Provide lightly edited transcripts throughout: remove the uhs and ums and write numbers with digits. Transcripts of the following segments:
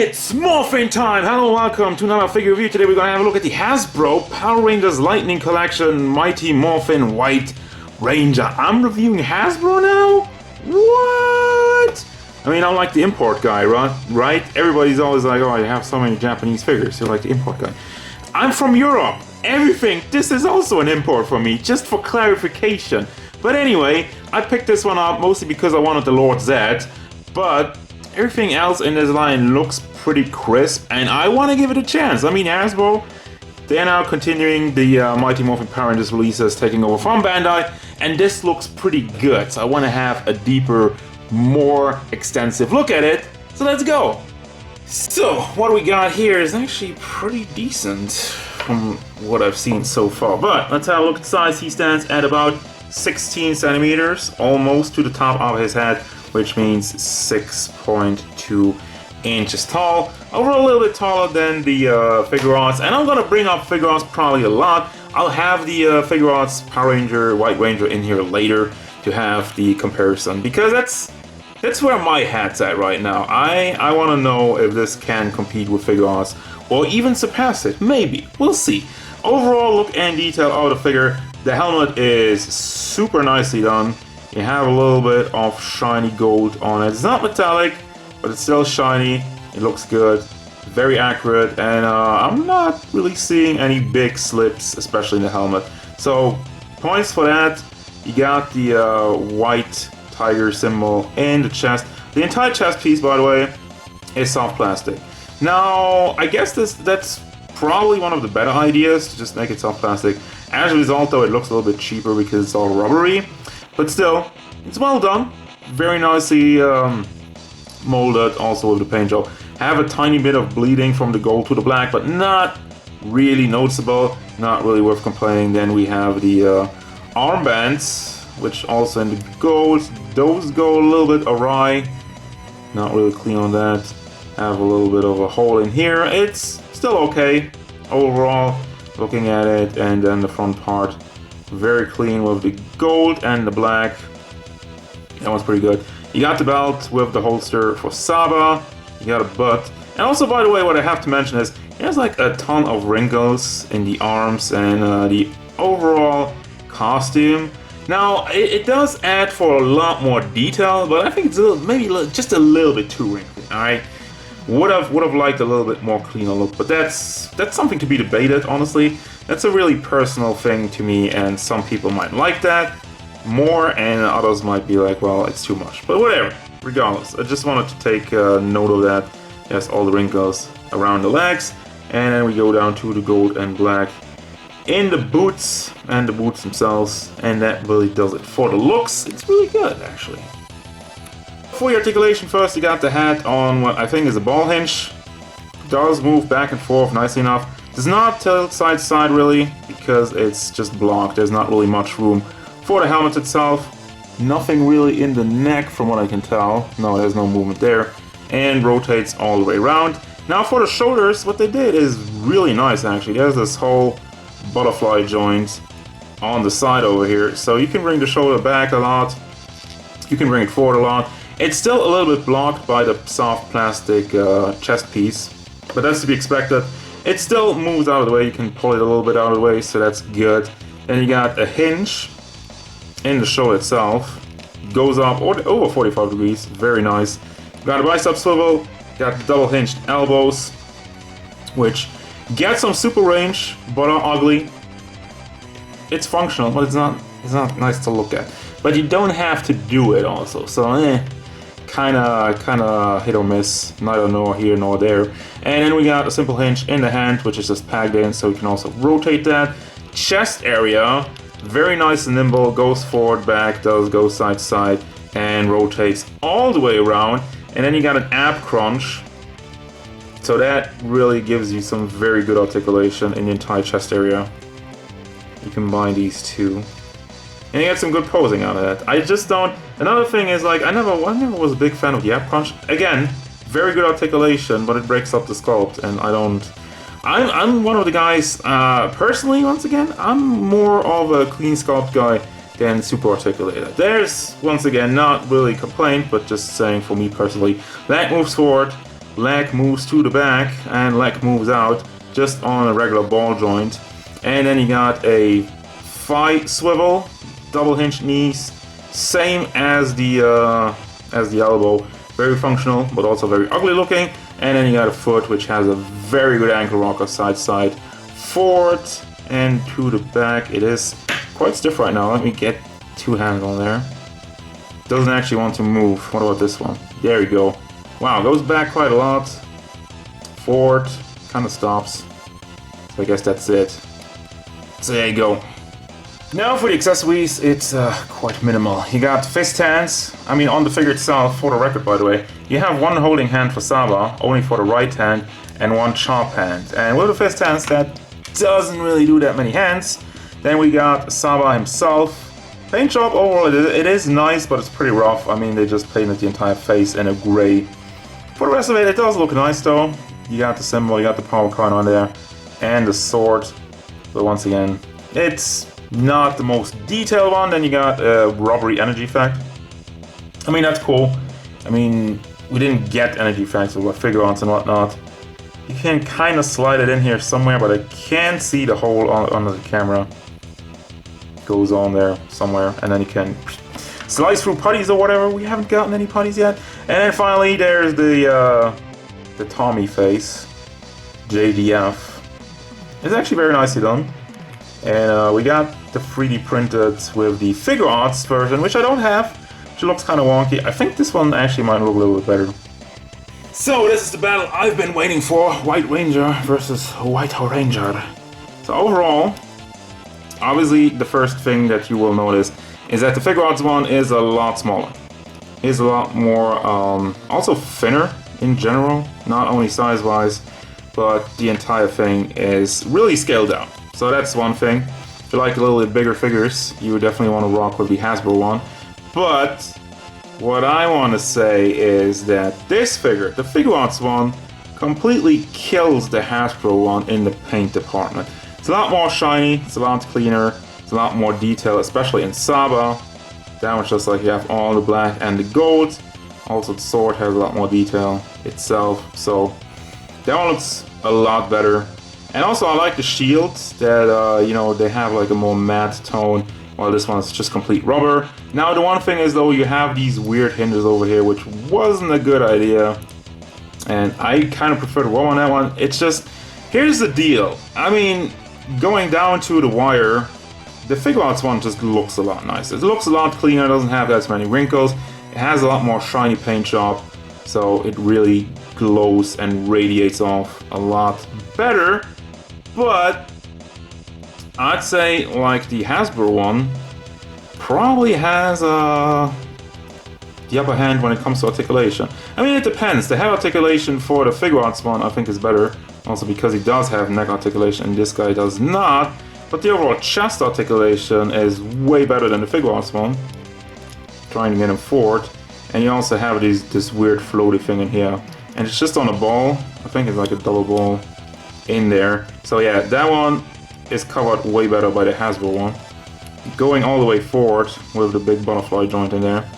It's Morphin Time! Hello, welcome to another figure review. Today we're going to have a look at the Hasbro Power Rangers Lightning Collection Mighty Morphin White Ranger. I'm reviewing Hasbro now? What? I mean, I'm like the import guy, right? Everybody's always like, oh, I have so many Japanese figures. You're like the import guy. I'm from Europe. This is also an import for me, just for clarification. But anyway, I picked this one up mostly because I wanted the Lord Zed, but everything else in this line looks pretty crisp, and I want to give it a chance. I mean, Hasbro, they're now continuing the Mighty Morphin Power Rangers releases, taking over from Bandai, and this looks pretty good. So I want to have a deeper, more extensive look at it. So let's go. So what we got here is actually pretty decent from what I've seen so far. But let's have a look at the size. He stands at about 16 centimeters, almost to the top of his head, which means 6.2 inches tall. Over a little bit taller than the Figuarts, and I'm gonna bring up Figuarts probably a lot. I'll have the Figuarts Power Ranger, White Ranger in here later to have the comparison, because that's where my head's at right now. I want to know if this can compete with Figuarts or even surpass it. Maybe. We'll see. Overall look and detail of the figure. The helmet is super nicely done. You have a little bit of shiny gold on it. It's not metallic, but it's still shiny. It looks good, very accurate, and I'm not really seeing any big slips, especially in the helmet. So points for that. You got the white tiger symbol in the chest. The entire chest piece, by the way, is soft plastic. Now, I guess that's probably one of the better ideas, to just make it soft plastic. As a result, though, it looks a little bit cheaper because it's all rubbery. But still, it's well done. Very nicely molded, also with the paint job. Have a tiny bit of bleeding from the gold to the black, but not really noticeable. Not really worth complaining. Then we have the armbands, which also in the gold. Those go a little bit awry. Not really clean on that. Have a little bit of a hole in here. It's still okay overall, looking at it. And then the front part, very clean with the gold and the black. That one's pretty good. You got the belt with the holster for Saba. You got a butt. And also, by the way, what I have to mention is there's like a ton of wrinkles in the arms and the overall costume. Now, it does add for a lot more detail, but I think it's maybe just a little bit too wrinkly. All right, would have liked a little bit more cleaner look, but that's something to be debated. Honestly, that's a really personal thing to me, and some people might like that more, and others might be like, well, it's too much. But whatever. Regardless, I just wanted to take note of that. Yes, all the wrinkles around the legs, and then we go down to the gold and black in the boots and the boots themselves, and that really does it for the looks. It's really good, actually. For the articulation, first you got the hat on what I think is a ball hinge. Does move back and forth nicely enough. Does not tilt side to side really, because it's just blocked. There's not really much room for the helmet itself. Nothing really in the neck from what I can tell. No, there's no movement there. And rotates all the way around. Now for the shoulders, what they did is really nice actually. There's this whole butterfly joint on the side over here, so you can bring the shoulder back a lot, you can bring it forward a lot. It's still a little bit blocked by the soft plastic chest piece, but that's to be expected. It still moves out of the way. You can pull it a little bit out of the way, so that's good. Then you got a hinge in the shoulder itself, goes up over 45 degrees, very nice. Got a bicep swivel, got double hinged elbows, which get some super range, but are ugly. It's functional, but it's not nice to look at. But you don't have to do it also, so kinda hit or miss, neither nor here nor there. And then we got a simple hinge in the hand, which is just pegged in, so you can also rotate that. Chest area, very nice and nimble, goes forward, back, does go side to side, and rotates all the way around. And then you got an ab crunch. So that really gives you some very good articulation in the entire chest area. You combine these two, and you get some good posing out of that. I just don't. Another thing is, like, I never was a big fan of the ab crunch. Again, very good articulation, but it breaks up the sculpt, and I don't. I'm one of the guys. Personally, once again, I'm more of a clean sculpt guy than super articulated. There's once again not really a complaint, but just saying for me personally, that moves forward. leg moves to the back and leg moves out just on a regular ball joint. And then you got a thigh swivel, double hinged knees, same as the elbow. Very functional, but also very ugly looking. And then you got a foot which has a very good ankle rocker, side to side, forward and to the back. It is quite stiff right now. Let me get two hands on there. Doesn't actually want to move. What about this one? There you go. Wow, goes back quite a lot. Forward, kind of stops. So I guess that's it. So there you go. Now for the accessories, it's quite minimal. You got fist hands. I mean, on the figure itself, for the record by the way, you have one holding hand for Saba, only for the right hand, and one chop hand. And with the fist hands, that doesn't really do that many hands. Then we got Saba himself. Paint job overall, it is nice, but it's pretty rough. I mean, they just painted the entire face in a gray. For the rest of it, it does look nice though. You got the symbol, you got the power card on there, and the sword. But once again, it's not the most detailed one. Then you got a rubbery energy effect. I mean, that's cool. I mean, we didn't get energy effects with Figuarts and whatnot. You can kind of slide it in here somewhere, but I can't see the hole under the camera. Goes on there somewhere, and then you can slice through putties or whatever. We haven't gotten any putties yet. And then finally, there's the Tommy face, JDF. It's actually very nicely done. And we got the 3D printed with the Figuarts version, which I don't have, which looks kind of wonky. I think this one actually might look a little bit better. So this is the battle I've been waiting for, White Ranger versus White Ranger. So overall, obviously the first thing that you will notice is that the Figuarts one is a lot smaller. Is a lot more, also thinner in general, not only size-wise, but the entire thing is really scaled down. So that's one thing. If you like a little bit bigger figures, you would definitely want to rock with the Hasbro one. But what I want to say is that this figure, the Figuarts one, completely kills the Hasbro one in the paint department. It's a lot more shiny, it's a lot cleaner, it's a lot more detail, especially in Saba. That one's just like you have all the black and the gold. Also the sword has a lot more detail itself, so that one looks a lot better. And also I like the shields that, you know, they have like a more matte tone, while this one's just complete rubber. Now the one thing is though, you have these weird hinges over here, which wasn't a good idea. And I kind of prefer the roll on that one. It's just, here's the deal. I mean, going down to the wire, the Figuarts one just looks a lot nicer. It looks a lot cleaner, doesn't have as many wrinkles. It has a lot more shiny paint job, so it really glows and radiates off a lot better. But I'd say like the Hasbro one probably has the upper hand when it comes to articulation. I mean, it depends. The head articulation for the Figuarts one I think is better, also because he does have neck articulation and this guy does not. But the overall chest articulation is way better than the Figuarts one. Trying to get him forward. And you also have this weird floaty thing in here. And it's just on a ball. I think it's like a double ball in there. So yeah, that one is covered way better by the Hasbro one. Going all the way forward with the big butterfly joint in there.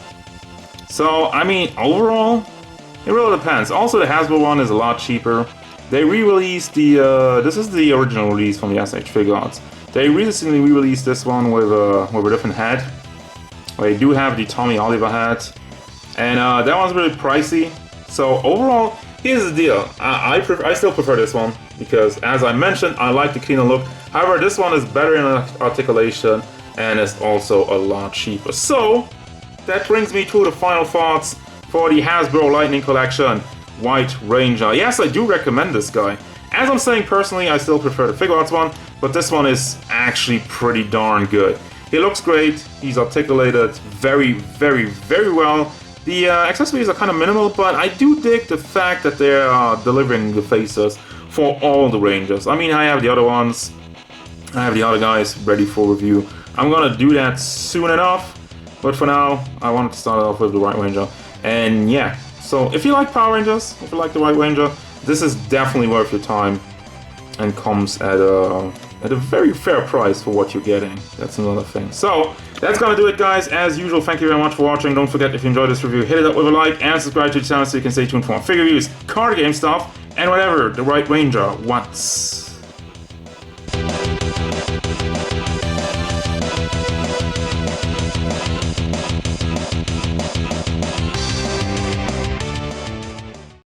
So, I mean, overall, it really depends. Also, the Hasbro one is a lot cheaper. They re-released the, this is the original release from the SH Figuarts. They recently re-released this one with a different head. They do have the Tommy Oliver hat. And that one's really pricey. So overall, here's the deal. I still prefer this one because, as I mentioned, I like the cleaner look. However, this one is better in articulation and it's also a lot cheaper. So that brings me to the final thoughts for the Hasbro Lightning Collection White Ranger. Yes, I do recommend this guy. As I'm saying personally, I still prefer the Figuarts one, but this one is actually pretty darn good. He looks great. He's articulated very, very, very well. The accessories are kind of minimal, but I do dig the fact that they're delivering the faces for all the Rangers. I mean, I have the other ones. I have the other guys ready for review. I'm gonna do that soon enough, but for now, I wanted to start off with the White Ranger. And yeah, so if you like Power Rangers, if you like the White Ranger, this is definitely worth your time and comes at at a very fair price for what you're getting. That's another thing. So, that's gonna do it, guys. As usual, thank you very much for watching. Don't forget, if you enjoyed this review, hit it up with a like and subscribe to the channel so you can stay tuned for more figure reviews, card game stuff, and whatever the right Ranger wants.